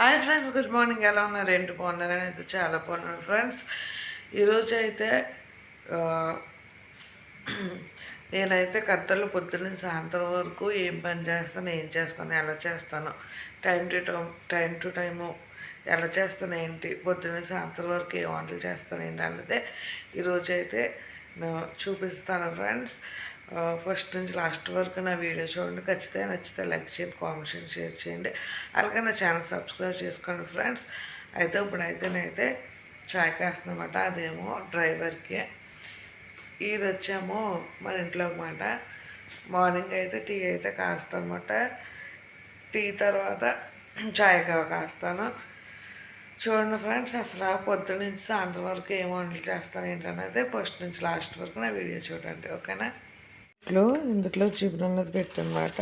Hi friends, good morning. ఎలా ఉన్నారు? ఏంటి బాగున్నారని అయితే చాలా బాగున్నాను ఫ్రెండ్స్. ఈరోజు అయితే నేనైతే కథలు పొద్దున్న సాయంత్రం వరకు ఏం పని చేస్తాను, ఏం చేస్తాను, ఎలా చేస్తాను, టైం టు టైము ఎలా చేస్తాను, ఏంటి పొద్దున్న సాయంత్రం వరకు ఏ వంటలు చేస్తాను ఏంటి అన్నదే ఈరోజు అయితే చూపిస్తాను ఫ్రెండ్స్. ఫస్ట్ నుంచి లాస్ట్ వరకు నా వీడియో చూడండి. ఖచ్చితంగా నచ్చితే లైక్ చేయండి, కామెంట్ చేయండి, షేర్ చేయండి. అలాగే నా ఛానల్ సబ్స్క్రైబ్ చేసుకోండి ఫ్రెండ్స్. అయితే ఇప్పుడైతే నేనైతే చాయ్ కాస్తున్నమాట. అదేమో డ్రైవర్కి, ఇది వచ్చేమో మన ఇంట్లో అన్నమాట. మార్నింగ్ అయితే టీ అయితే కాస్తాను అనమాట. టీ తర్వాత చాయ్ కాస్తాను. చూడండి ఫ్రెండ్స్, అసలు పొద్దున్న నుంచి సాయంత్రం వరకు ఏం వంటలు చేస్తాను ఏంటనేది ఫస్ట్ నుంచి లాస్ట్ వరకు నా వీడియో చూడండి, ఓకేనా. ఇందులో జిబున్ అన్నది పెట్టనమాట.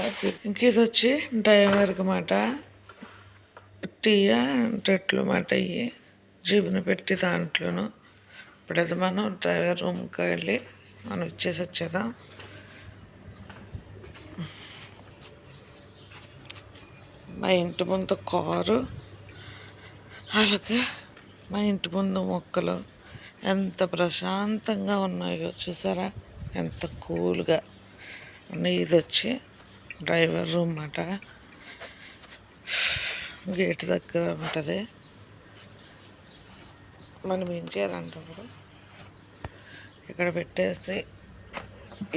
ఇంక ఇది వచ్చి డ్రైవర్కి మాట, టీ అంటట్లు మాట. ఇవి జిబును పెట్టి దాంట్లోను ఇప్పుడైతే మనం డ్రైవర్ రూమ్కి వెళ్ళి మనం ఇచ్చేసి వచ్చేద్దాం. మా ఇంటి ముందు కారు, అలాగే మా ఇంటి ముందు మొక్కలు ఎంత ప్రశాంతంగా ఉన్నాయో చూసారా, ఎంత కూల్గా ఉన్నాయి. ఇది వచ్చి డ్రైవర్ రూమ్ అన్నమాట. గేట్ దగ్గర ఉంటుంది. మనం ఏం చేయాలంటారు, ఇక్కడ పెట్టేసి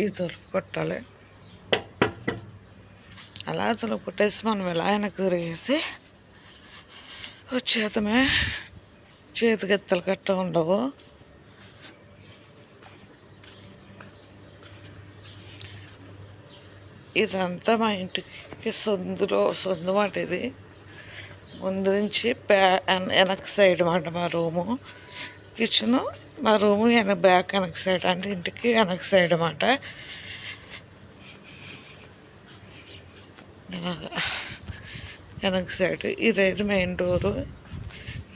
ఈ తలుపు కొట్టాలి. అలా తలుపు కొట్టేసి మనం ఎలా వెనక్కి తిరిగేసి వచ్చేతమే. చేతికి ఎత్తలు కట్ట ఉండవు. ఇదంతా మా ఇంటికి సొందు మాట. ఇది ముందు నుంచి వెనక సైడ్ మాట మా రూము. కిచెను మా రూము బ్యాక్ వెనక సైడ్, అంటే ఇంటికి వెనక సైడ్ అన్నమాట. వెనక సైడ్ ఇదైతే మెయిన్ డోరు,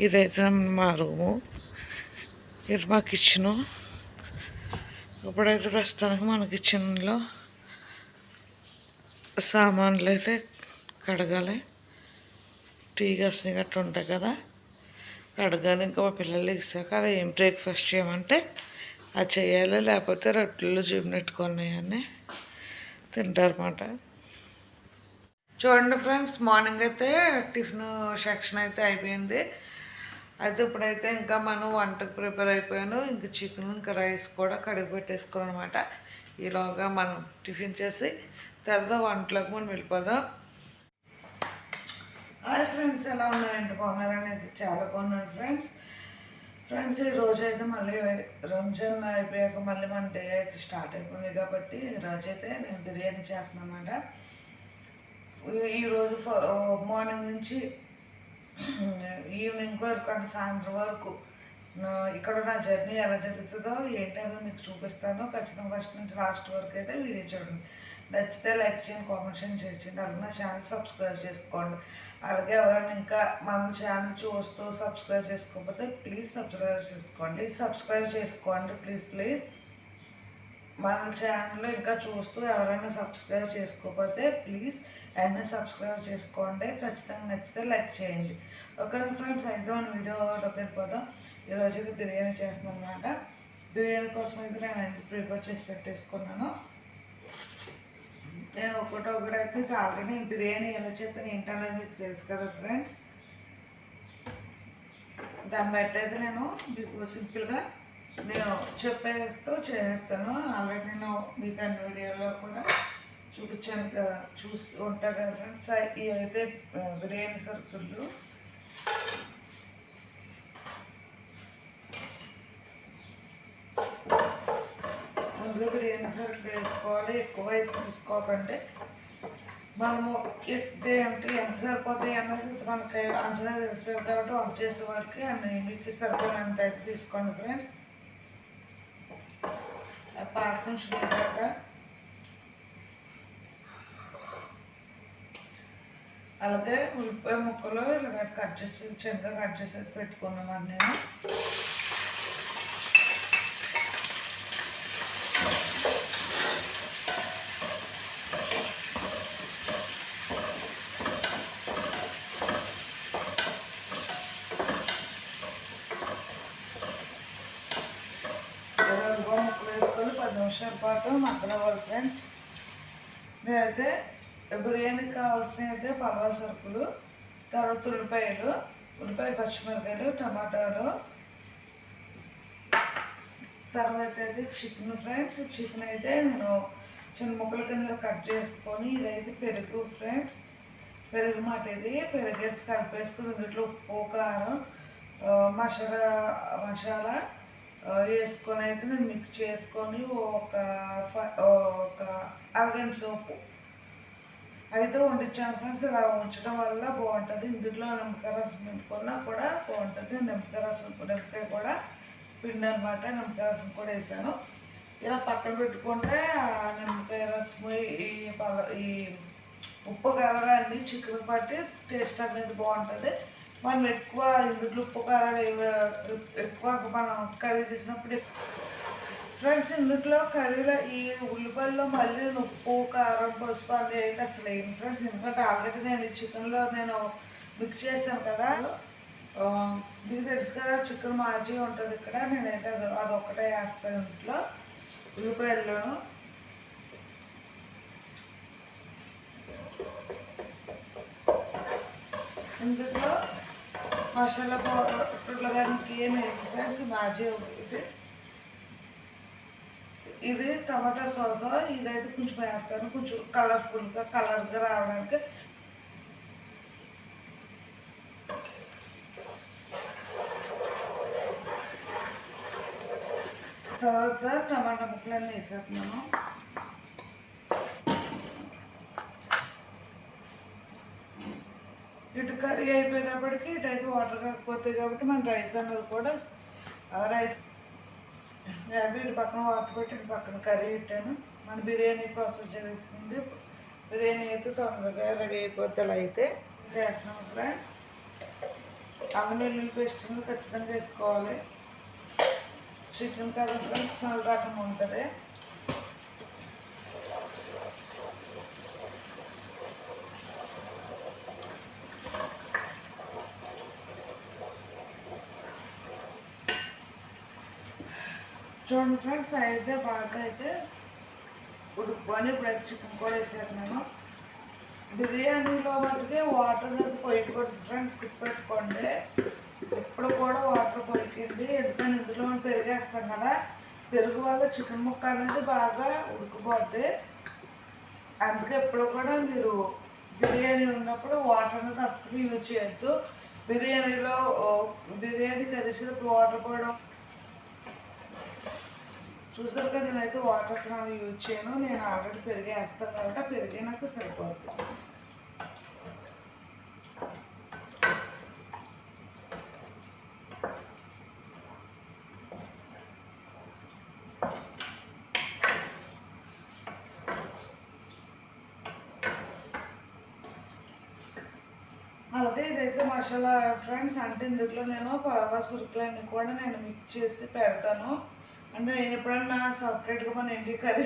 ఇదైతే మా రూము, ఇది మా కిచెను. ఇప్పుడైతే ప్రస్తుతానికి మన కిచెన్లో సామాన్లు అయితే కడగాలి. టీ గ్యాస్ని గట్రా ఉంటాయి కదా, కడగాలి. ఇంకా మా పిల్లలు ఇస్తాక అది ఏం బ్రేక్ఫాస్ట్ చేయమంటే అది చేయాలి, లేకపోతే రొట్టెలు జీబునెట్టుకున్నాయని తింటారన్నమాట. చూడండి ఫ్రెండ్స్, మార్నింగ్ అయితే టిఫిన్ సెక్షన్ అయితే అయిపోయింది. అయితే ఇప్పుడైతే ఇంకా మనం వంటకు ప్రిపేర్ అయిపోయాను. ఇంకా చికెన్ ఇంకా రైస్ కూడా కడిగి పెట్టేసుకోవాలి అనమాట. ఈలోగా మనం టిఫిన్ చేసి తర్వాత వంటలోకి మనం వెళ్ళిపోదాం. హాయ్ ఫ్రెండ్స్, ఎలా ఉన్నారండి? బాగున్నారని అయితే చాలా బాగున్నాను ఫ్రెండ్స్ ఈరోజు అయితే మళ్ళీ రంజాన్ అయిపోయాక మళ్ళీ మన డే అయితే స్టార్ట్ అయిపోయింది కాబట్టి ఈరోజైతే నేను బిర్యానీ చేస్తున్నాను అనమాట. ఈరోజు మార్నింగ్ నుంచి ఈవినింగ్ వరకు, అంటే సాయంత్రం వరకు ఇక్కడ నా జర్నీ ఎలా జరుగుతుందో ఏంటో మీకు చూపిస్తాను. ఖచ్చితంగా ఫస్ట్ నుంచి లాస్ట్ వరకు అయితే వీడియో చూడండి. నచ్చితే లైక్ చేయండి, కామెంట్ చేయండి, షేర్ చేయండి. అలాగే నా ఛానల్ సబ్స్క్రైబ్ చేసుకోండి. అలాగే ఎవరైనా ఇంకా మన ఛానల్ చూస్తూ సబ్స్క్రైబ్ చేసుకోకపోతే ప్లీజ్ సబ్స్క్రైబ్ చేసుకోండి ప్లీజ్. మన ఛానల్లో ఇంకా చూస్తూ ఎవరైనా సబ్స్క్రైబ్ చేసుకోకపోతే ప్లీజ్ అన్నీ సబ్స్క్రైబ్ చేసుకోండి. ఖచ్చితంగా నచ్చితే లైక్ చేయండి, ఓకే ఫ్రెండ్స్. అయితే మన వీడియోలోకి వెళ్ళిపోదాం. ఈరోజు అయితే బిర్యానీ చేస్తున్నాను అనమాట. బిర్యానీ కోసం అయితే నేను అన్ని ప్రిపేర్ చేసి పెట్టేసుకున్నాను. నేను ఒకటైతే ఆల్రెడీ నేను బిర్యానీ ఎలా చేస్తాను ఏంటనేది మీకు తెలుసు కదా ఫ్రెండ్స్. దాన్ని బట్టి అయితే నేను మీకు సింపుల్గా నేను చెప్పేస్తూ చేస్తాను. ఆల్రెడీ నేను మీకు అన్ని వీడియోలో కూడా చూపించాను కదా, చూసి ఉంటా కదా ఫ్రెండ్స్. ఇవి అయితే బిర్యానీ సరుకులు. ముందు బిర్యానీ సరుకులు వేసుకోవాలి. ఎక్కువ అయితే తీసుకోకండి. మనము అంటే ఎంత సరిపోతాయి అన్నది మనకి అంచనా తెలుస్తుంది కాబట్టి వంట చేసే వారికి అన్ని మీకు సరిపోయినంత అయితే తీసుకోండి ఫ్రెండ్స్. పాట నుంచి నీటాక అలాగే ఉల్లిపాయ ముక్కలు ఇలా కట్ చేసి చిన్నగా కట్ చేసి అయితే పెట్టుకున్నామని నేను. నిమిషాల పాటు మగ్గనివ్వాలి ఫ్రెండ్స్. నేనైతే బిర్యానీకి కావాల్సినవి అయితే పల్లా సరుకులు, తర్వాత ఉల్లిపాయ పచ్చిమిరకాయలు, టమాటాలు, తర్వాత అయితే చికెన్ ఫ్రెండ్స్. చికెన్ అయితే నేను చిన్న ముక్కల కింద కట్ చేసుకొని, ఇదైతే పెరుగు ఫ్రెండ్స్. పెరుగు మాట ఇది పెరుగేసి కలిపేసుకుని దీంట్లో ఉప్పు, కారం, మసాలా వేసుకొని అయితే నేను మిక్స్ చేసుకొని ఒక అరగంట సోపు అయితే వండించాను ఫ్రెండ్స్. ఇలా ఉంచడం వల్ల బాగుంటుంది. ఇందులో నిమ్మకాయ రసం పిండుకున్నా కూడా బాగుంటుంది. నిమ్మకాయ కూడా పిండి అనమాట. నిమ్మకాయ రసం కూడా వేసాను. ఇలా పక్కన పెట్టుకుంటే నిమ్మకాయ రసం, ఈ ఉప్పు కారం అన్నీ చికెన్ పట్టి టేస్ట్ అనేది బాగుంటుంది. మనం ఎక్కువ ఇందులో ఉప్పు కారం ఎక్కువ మనం కర్రీ చేసినప్పుడు ఫ్రెండ్స్, ఇందులో కర్రీలో ఈ ఉల్లిపాయల్లో మళ్ళీ ఉప్పు, కారం, పసుపు అన్నీ అయితే అసలు వేయండి ఫ్రెండ్స్. ఎందుకంటే ఆల్రెడీ నేను ఈ చికెన్లో మిక్స్ చేశాను కదా. మీకు తెలుసు కదా చికెన్ మాజీ ఉంటుంది ఇక్కడ. నేనైతే అదొక్కటే వేస్తాను ఇంట్లో ఉల్లిపాయల్లోను. ఇందులో మసాలా పౌడర్లు కానీ ఏమి వేయండి ఫ్రెండ్స్. మాజీ ఒకటి, ఇది టమాటా సాస్. ఇదైతే కొంచెం వేస్తాను, కొంచెం కలర్గా రావడానికి. తర్వాత టమాటా ముక్కలన్నీ వేసేస్తున్నాను. ఇటు కర్రీ అయిపోయేటప్పటికి ఇటైతే వాటర్ కాకపోతాయి కాబట్టి మన రైస్ అన్నది కూడా ఇటు పక్కన వాటర్ పెట్టి ఇటు పక్కన కర్రీ పెట్టాను. మన బిర్యానీ ప్రాసెస్ జరుగుతుంది. బిర్యానీ అయితే తొందరగా రెడీ అయిపోతే అలా అయితే చేస్తున్నాం ఫ్రెండ్స్. అల్లం వెల్లుల్లి పేస్ట్ ఖచ్చితంగా వేసుకోవాలి. చికెన్ కర్రీ ఫ్రెండ్స్ స్మెల్ రాకుండా ఉంటుంది. చూడండి ఫ్రెండ్స్, అయితే బాగా అయితే ఉడుకుని ఇప్పుడు చికెన్ కూడా వేసేస్తున్నాను. బిర్యానీలో మటుకే వాటర్ అనేది పోయకూడదు ఫ్రెండ్స్, పెట్టుకోండి. ఎప్పుడు కూడా వాటర్ పోయకండి. ఎందుకంటే ఇందులో మనం పెరిగేస్తాం కదా. పెరుగు వల్ల చికెన్ ముక్క అనేది బాగా ఉడికిపోద్ది. అందుకే ఎప్పుడు కూడా మీరు బిర్యానీ ఉన్నప్పుడు వాటర్ అనేది అస్సలు యూజ్ చేయొద్దు. బిర్యానీ కరిసినప్పుడు వాటర్ పోయడం చూసారు కదా. నేనైతే వాటర్ అసలు యూజ్ చేయను. నేను ఆల్రెడీ పెరిగేస్తాను కాబట్టి పెరిగే నాకు సరిపోద్ది. అలాగే ఇదైతే మసాలా ఫ్రెండ్స్. అంటే ఇందులో నేను పలావా సురుకులన్నీ కూడా నేను మిక్స్ చేసి పెడతాను. అంటే నేను ఎప్పుడన్నా సపరేట్గా మన ఇంటి కర్రీ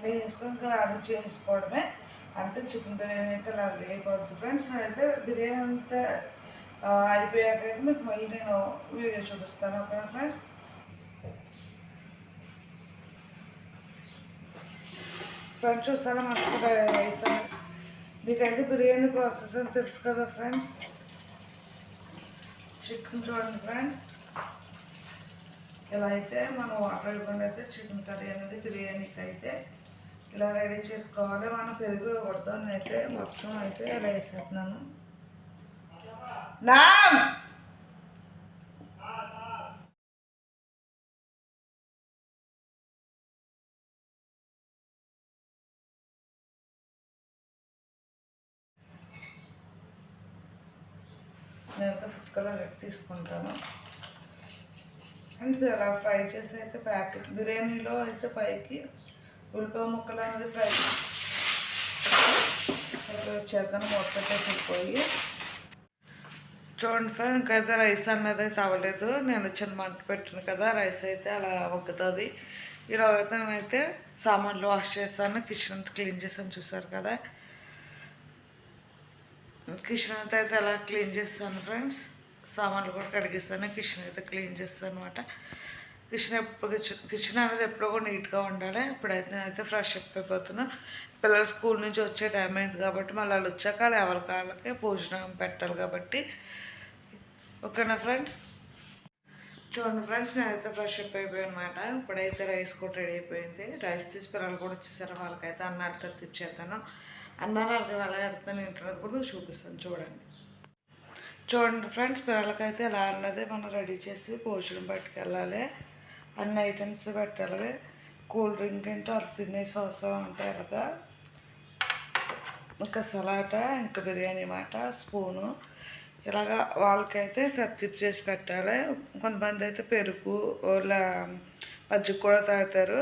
వేసుకొని రాదు చేసుకోవడమే. అంతే చికెన్ బిర్యానీ అయితే అలా అయిపోద్ది ఫ్రెండ్స్. నేనైతే బిర్యానీ అంతా అయిపోయాక అయితే మీకు మళ్ళీ నేను వీడియో చూపిస్తాను. ఓకేనా ఫ్రెండ్స్. ఫ్రెండ్స్ చూస్తారా మనకు రైస్ మీకైతే బిర్యానీ ప్రాసెస్ అని తెలుసు కదా ఫ్రెండ్స్. చికెన్ చూడండి ఫ్రెండ్స్, ఇలా అయితే మనం వాటర్ ఇవ్వకుండా అయితే చికెన్ కర్రీ అనేది బిర్యానీకి అయితే ఇలా రెడీ చేసుకోవాలి. మనం పెరుగు కొడతాను అయితే మొత్తం అయితే ఇలా వేసేస్తున్నాను. నేనైతే ఫుడ్ కలర్ తీసుకుంటాను ఫ్రెండ్స్. ఇలా ఫ్రై చేసి అయితే ప్యాకెట్ బిర్యానీలో అయితే పైకి ఉల్లిపాయ ముక్కలు అనేది ఫ్రై చేద్దాను. మొత్తం పెట్టిపోయి చూడండి ఫ్రెండ్, ఇంకైతే రైస్ అన్నది అయితే అవ్వలేదు. నేను చిన్న మంట పెట్టాను కదా, రైస్ అయితే అలా ఉక్కుతుంది. ఈరోజైతే నేనైతే సామాన్లు వాష్ చేస్తాను, కిచెన్ అంతా క్లీన్ చేస్తాను. చూసారు కదా కిచెన్ అంతా అయితే ఎలా క్లీన్ చేస్తాను ఫ్రెండ్స్. సామాన్లు కూడా కడిగిస్తాను, కిచెన్ అయితే క్లీన్ చేస్తాను అనమాట. కిచెన్ అనేది ఎప్పుడో కూడా నీట్గా ఉండాలి. ఇప్పుడైతే నేనైతే ఫ్రెష్ అప్ అయిపోతున్నా. పిల్లలు స్కూల్ నుంచి వచ్చే టైం అయింది కాబట్టి మళ్ళీ వాళ్ళు వచ్చాక ఎవరి కాళ్ళకే భోజనం పెట్టాలి కాబట్టి. ఓకేనా ఫ్రెండ్స్. చూడండి ఫ్రెండ్స్, నేనైతే ఫ్రెష్ అప్ అయిపోయాను అనమాట. ఇప్పుడైతే రైస్ కూడా రెడీ అయిపోయింది. రైస్ తీసి పిల్లలు కూడా వచ్చేసారు. వాళ్ళకైతే అన్నాలు తెప్పించేస్తాను. అన్నాలు వాళ్ళకి ఎలా పెడతాను ఏంటనేది కూడా చూపిస్తాను. చూడండి ఫ్రెండ్స్, పిల్లలకైతే ఎలా అన్నది మనం రెడీ చేసి భోజనం పట్టుకెళ్ళాలి. అన్ని ఐటమ్స్ పెట్టాలి. కూల్ డ్రింక్ ఏంటో అది తినేసి అవసరం అంటే అలాగా, ఇంకా సలాట, ఇంకా బిర్యానీ మాట, స్పూను, ఇలాగా వాళ్ళకైతే తర్తీప్ చేసి పెట్టాలి. కొంతమంది అయితే పెరుగు మజ్జిగ కూడా తాగుతారు.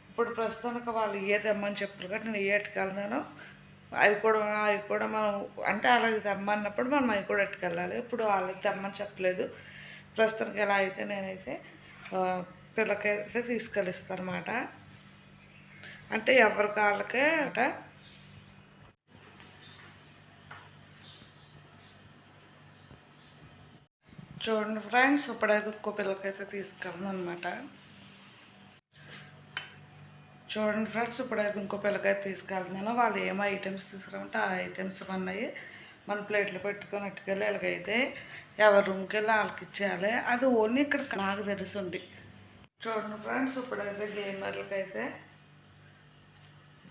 ఇప్పుడు ప్రస్తుతానికి వాళ్ళు ఇవే తెమ్మని చెప్పారు కాబట్టి నేను ఇవే ఎట్టుకెళ్తాను. అవి కూడా మనం అంటే అలాగే తెమ్మన్నప్పుడు మనం అవి కూడా ఎట్టుకెళ్ళాలి. ఇప్పుడు వాళ్ళకి తెమ్మని చెప్పలేదు. ప్రస్తుతానికి ఎలా అయితే నేనైతే పిల్లకైతే తీసుకెళ్ళిస్తాను అనమాట. అంటే ఎవరి కాళ్ళకే అట. చూడండి ఫ్రెండ్స్, ఇప్పుడైతే ఇంకో పిల్లకైతే తీసుకెళ్తాను అనమాట. చూడండి ఫ్రెండ్స్, ఇప్పుడైతే ఇంకో పిల్లకైతే తీసుకెళ్తున్నాను. వాళ్ళు ఏమో ఐటమ్స్ తీసుకురామంటే ఆ ఐటమ్స్ ఉన్నాయి. మన ప్లేట్లు పెట్టుకొని అట్టుకెళ్ళి వాళ్ళకైతే ఎవరి రూమ్కి వెళ్ళి వాళ్ళకి ఇచ్చేయాలి. అది ఓన్లీ ఇక్కడ నాకు తెలుసుండి. చూడండి ఫ్రెండ్స్, ఇప్పుడైతే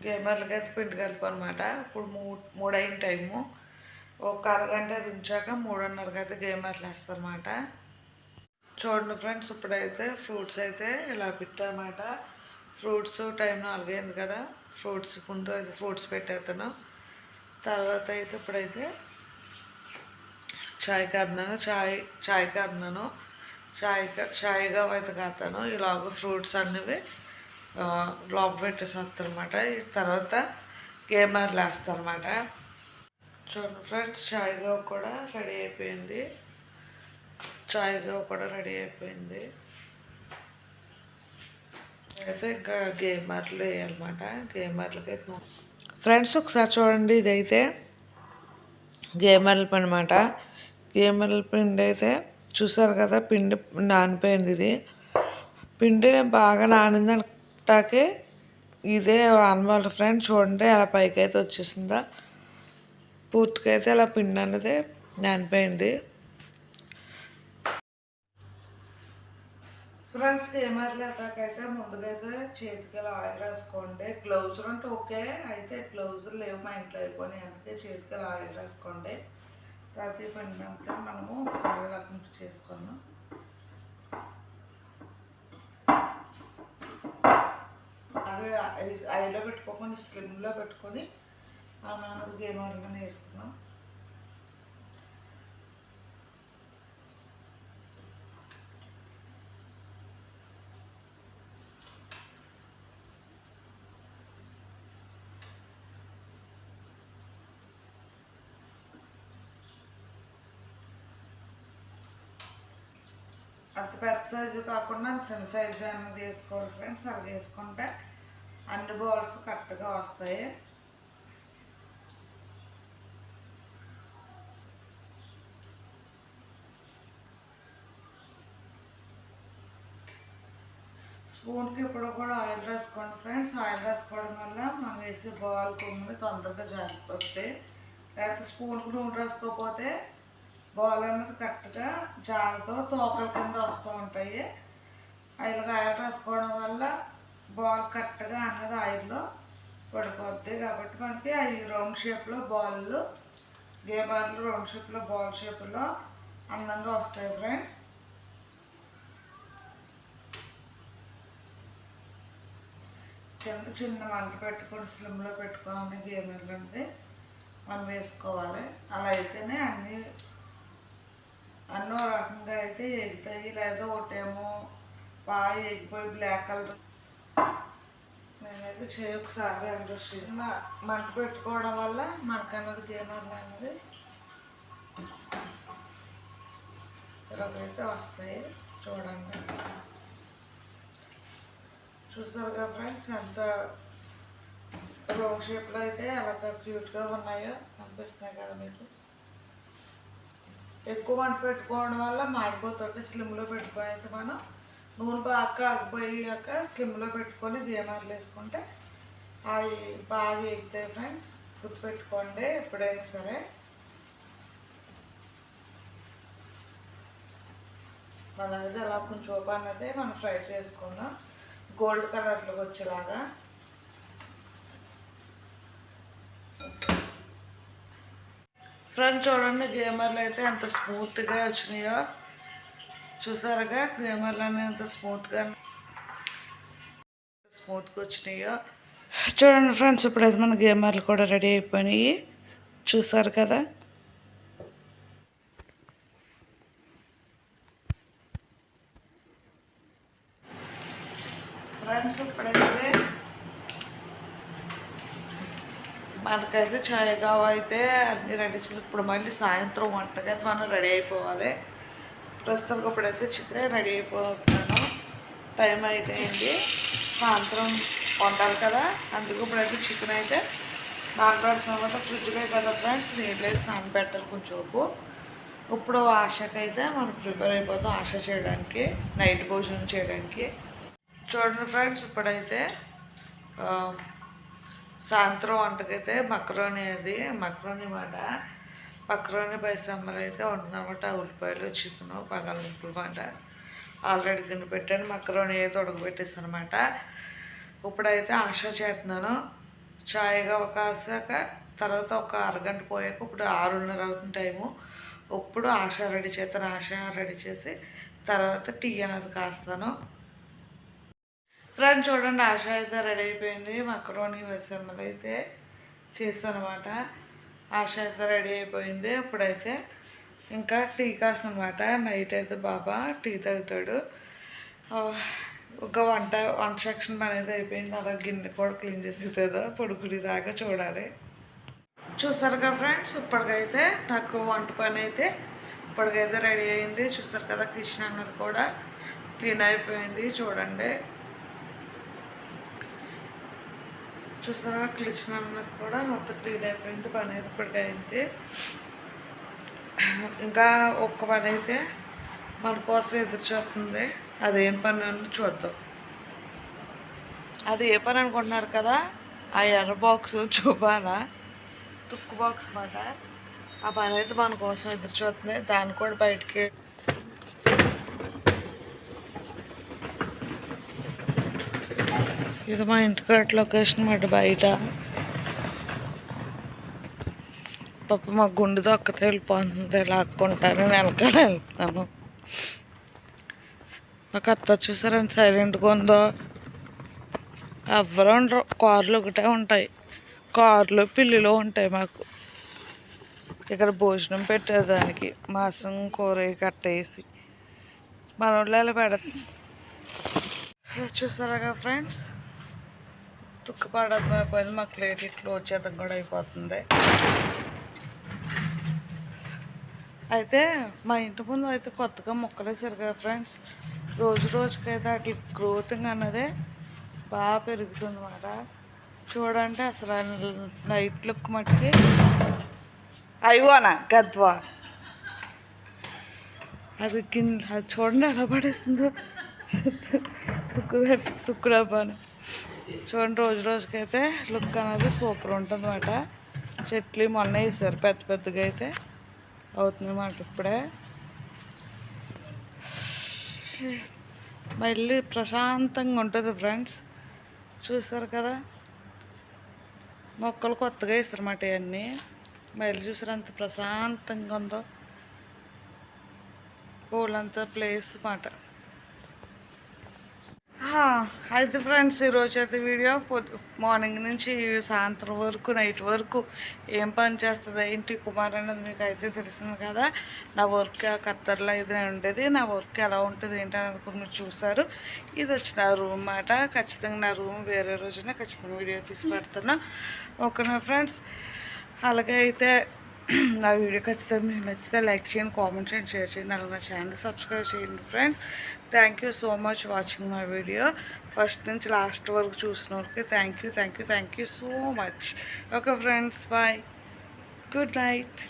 గేమర్లకైతే పిండి కలిపి అనమాట. ఇప్పుడు మూడు అయిన టైము. ఒక అరగంట అది ఉంచాక 3:30కి అయితే గేమర్లు వేస్తారన్నమాట. చూడండి ఫ్రెండ్స్, ఇప్పుడైతే ఫ్రూట్స్ అయితే ఇలా పెట్టారన్నమాట. ఫ్రూట్స్ టైం 4 అయింది కదా, ఫ్రూట్స్ ముందు అయితే ఫ్రూట్స్ పెట్టేస్తాను. తర్వాత అయితే ఇప్పుడైతే చాయ్ కాదున్నాను. చాయ్గా అయితే కాస్తాను. ఇలాగ ఫ్రూట్స్ అన్నవి లోపల పెట్టేసేస్తాను అనమాట. తర్వాత గేమర్లు వేస్తాను అనమాట. చూడండి ఫ్రెండ్స్, చాయ్గా కూడా రెడీ అయిపోయింది. అయితే ఇంకా గేమర్లు వేయాలన్నమాట. గేమర్లకైతే ఫ్రెండ్స్ ఒకసారి చూడండి, ఇదైతే గేమర్ల పిండి అనమాట. గేమర్ల పిండి అయితే చూసారు కదా, పిండి నానిపోయింది. ఇది పిండి బాగా నానిందంటాకే ఇదే అనమాట ఫ్రెండ్స్. చూడండి అలా పైకి అయితే వచ్చేసిందా. పూర్తిగా అయితే అలా పిండి అనేది నానిపోయింది. ఫ్రెండ్స్, గేమర్లు అటాకైతే ముందుగా అయితే చేతికి ఆయిల్ రాసుకోండి. గ్లౌజులు అంటే ఓకే, అయితే గ్లౌజులు లేవు మా ఇంట్లో అయిపోయినాయి. అందుకే చేతికి ఆయిల్ రాసుకోండి. తర్వాత ఈ పిండి అంతా మనము ఒకసారి రకం చేసుకున్నాం. అది ఐలో పెట్టుకోకుండా స్లిమ్లో పెట్టుకొని మనం అన్నది గేమర్లను వేసుకున్నాం. అంత పెద్ద సైజు కాకుండా చిన్న సైజు అన్నది వేసుకోవాలి ఫ్రెండ్స్. అలా వేసుకుంటే అన్ని బౌల్స్ కరెక్ట్గా వస్తాయి. స్పూన్కి ఇప్పుడు కూడా ఆయిల్ రాసుకోండి ఫ్రెండ్స్. ఆయిల్ రాసుకోవడం వల్ల మనం వేసే బాల్ కొమ్ములు తొందరగా జారిపోతాయి. లేకపోతే స్పూన్కి నూనె రాసుకోకపోతే బాల్ అన్నది కరెక్ట్గా జాలతో తోకల కింద వస్తూ ఉంటాయి. ఇలాగ ఆయిల్ రాసుకోవడం వల్ల బాల్ కరెక్ట్గా అన్నది ఆయిల్లో పడిపోద్ది. కాబట్టి మనకి అవి రౌండ్ షేప్లో బాల్ గేబార్లు రౌండ్ షేప్లో బాల్ షేప్లో అందంగా వస్తాయి ఫ్రెండ్స్. కింద చిన్న మంట పెట్టుకొని స్లిమ్లో పెట్టుకొని గేమర్లు అంటే మనం వేసుకోవాలి. అలా అయితేనే అన్నో రకంగా అయితే ఎగుతాయి. లేదా ఒకటేమో బాగా ఎగిపోయి బ్లాక్ కలర్. నేనైతే ఒకసారి అందరూ మంట పెట్టుకోవడం వల్ల మనకన్నది గేమర్లు అనేది ఇలాగైతే వస్తాయి. చూడండి చూసారుగా ఫ్రెండ్స్ ఎంత రౌండ్ షేప్లో అయితే అలాగ క్యూట్గా ఉన్నాయో కనిపిస్తున్నాయి కదా మీకు. ఎక్కువ మంట పెట్టుకోవడం వల్ల మాడిపోతుంటే స్లిమ్లో పెట్టుకొని అయితే మనం నూనె బాగా కాగిపోయాక స్లిమ్లో పెట్టుకొని గేమర్లు వేసుకుంటే అవి బాగా ఎగుతాయి ఫ్రెండ్స్. గుర్తుపెట్టుకోండి ఎప్పుడైనా సరే. మన అనేది అలా కొంచెం ఓపెన్ అయితే మనం ఫ్రై చేసుకుందాం గోల్డ్ కలర్లోకి వచ్చేలాగా. ఫ్రెండ్స్ చూడండి గేమర్లు అయితే ఎంత స్మూత్గా వచ్చినాయో చూసారుగా. గేమర్లు అనేవి ఎంత స్మూత్గా వచ్చినాయో చూడండి ఫ్రెండ్స్. ఇప్పుడైతే మన గేమర్లు కూడా రెడీ అయిపోయినాయి చూసారు కదా. ఫ్రెండ్స్ ఇప్పుడైతే మనకైతే చాయ్ కావ అయితే అన్నీ రెడీ చేసి ఇప్పుడు మళ్ళీ సాయంత్రం వంటకి అయితే మనం రెడీ అయిపోవాలి. ప్రస్తుతానికి ఇప్పుడైతే చికెన్ రెడీ అయిపోతున్నాను. టైం అయితే అయింది, సాయంత్రం వండాలి కదా. అందుకు ఇప్పుడైతే చికెన్ అయితే నానబెడుతున్నాం కదా. ఫ్రిడ్జ్లో కదా ఫ్రెండ్స్ నీళ్ళు వేసి నానబెట్టాలి కొంచెం ఉప్పు. ఇప్పుడు ఆశకి అయితే మనం ప్రిపేర్ అయిపోతాం ఆశ చేయడానికి, నైట్ భోజనం చేయడానికి. చూడండి ఫ్రెండ్స్ ఇప్పుడైతే సాయంత్రం వంటకైతే మక్రోని మాట మక్రోని బైసమ్మలు అయితే వండుతుందన్నమాట. ఉల్లిపాయలు చికెను బంగాళదుంపలు మాట ఆల్రెడీ గిన్నె పెట్టాను. మక్రోని అయితే ఉడకబెట్టేస్తాను అనమాట. ఇప్పుడైతే ఆశ చేస్తున్నాను. చాయ్గా ఒక ఆశాక తర్వాత ఒక అరగంట పోయాక ఇప్పుడు 6:30 అవుతుంది టైము. ఇప్పుడు ఆశ రెడీ చేస్తాను. ఆశ రెడీ చేసి తర్వాత టీ అనేది కాస్తాను. ఫ్రెండ్స్ చూడండి ఆశ అయితే రెడీ అయిపోయింది. మక్రోని బైసమ్మలు అయితే చేస్తాను అనమాట. ఆశ అయితే రెడీ అయిపోయింది. ఇప్పుడైతే ఇంకా టీ కాసిన అనమాట. నైట్ అయితే బాబా టీ తాగుతాడు. ఒక వంట సెక్షన్ పని అయితే అయిపోయింది. అలా గిన్నె కూడా క్లీన్ చేస్తుందో పొడుగుడి దాకా చూడాలి. చూస్తారుగా ఫ్రెండ్స్ ఇప్పటికైతే నాకు వంట పని అయితే ఇప్పటికైతే రెడీ అయింది. చూస్తారు కదా కిచెన్ అన్నది కూడా క్లీన్ అయిపోయింది. చూడండి చూసారా కిచెన్ అన్నది కూడా మొత్తం క్లీన్ అయిపోయింది. పని అయితే ఇప్పటికైంది. ఇంకా ఒక్క పని అయితే మన కోసం ఎదురు చూస్తుంది. అదేం పని అని చూద్దాం. అది ఏ పని అనుకుంటున్నారు కదా, ఆ ఎర్ర బాక్స్ చూపాలా తుక్కు బాక్స్ మాట. ఆ పని అయితే మన కోసం ఎదురు చూస్తుంది. దాన్ని కూడా బయటికి ఇది మా ఇంటికాడ లొకేషన్ అన్నమాట. బయట పాప మా గుండె దొక్కతో వెళ్ళిపోతుంది. లాక్కుంటాను వెనకాల వెళ్తాను. నాకు అత్త చూసారా సైలెంట్గా ఉందో. ఎవరు ఉండరు, కార్లు ఒకటే ఉంటాయి. కార్లు పిల్లిలో ఉంటాయి మాకు. ఇక్కడ భోజనం పెట్టేదానికి మాసం కూర కట్టేసి మన ఊళ్ళో ఇలా పెడతాం. చూసారా ఫ్రెండ్స్ తుక్కు పడడం అయిపోయింది. మాకు లేట్ ఇట్లా వచ్చేదం కూడా అయిపోతుంది. అయితే మా ఇంటి ముందు అయితే కొత్తగా మొక్కలు వేసారు కదా ఫ్రెండ్స్. రోజు రోజుకైతే అట్లా గ్రోతింగ్ అన్నదే బాగా పెరుగుతుంది అన్నమాట. చూడండి అసలు నైట్ లుక్ మట్టుకి అయ్యోనా గద్వా అది అది చూడండి ఎలా పడేస్తుందో తుక్కు డబ్బాని. చూడండి రోజు రోజుకైతే లుక్ అనేది సూపర్ ఉంటుంది అన్నమాట. చెట్లు మొన్న వేసారు పెద్ద పెద్దగా అయితే అవుతుంది అన్నమాట. ఇప్పుడే మళ్ళీ ప్రశాంతంగా ఉంటుంది ఫ్రెండ్స్. చూసారు కదా మొక్కలు కొత్తగా వేసారు అన్నమాట. ఇవన్నీ మళ్ళీ చూసారు అంత ప్రశాంతంగా ఉందో. పూలంతా ప్లేస్ మాట. అయితే ఫ్రెండ్స్ ఈరోజు అయితే వీడియో మార్నింగ్ నుంచి సాయంత్రం వరకు నైట్ వరకు ఏం పని చేస్తుంది ఏంటి కుమార్ అనేది మీకు అయితే తెలిసింది కదా. నా వర్క్ ఖత్తర్లో అయితే ఉండేది. నా వర్క్ ఎలా ఉంటుంది ఏంటి అనేది మీరు చూసారు. ఇది వచ్చి నా రూమ్ అన్నమాట. ఖచ్చితంగా నా రూమ్ వేరే రోజున ఖచ్చితంగా వీడియో తీసి పెడుతున్నా. ఓకేనా ఫ్రెండ్స్. అలాగే అయితే నా వీడియో ఖచ్చితంగా మీకు నచ్చితే లైక్ చేయండి, కామెంట్ చేయండి, షేర్ చేయండి, అలాగే నా ఛానల్ సబ్స్క్రైబ్ చేయండి friends. Thank you so much watching my video. First నుంచి లాస్ట్ వరకు చూసిన వరకు thank you so much. Okay friends, bye, good night.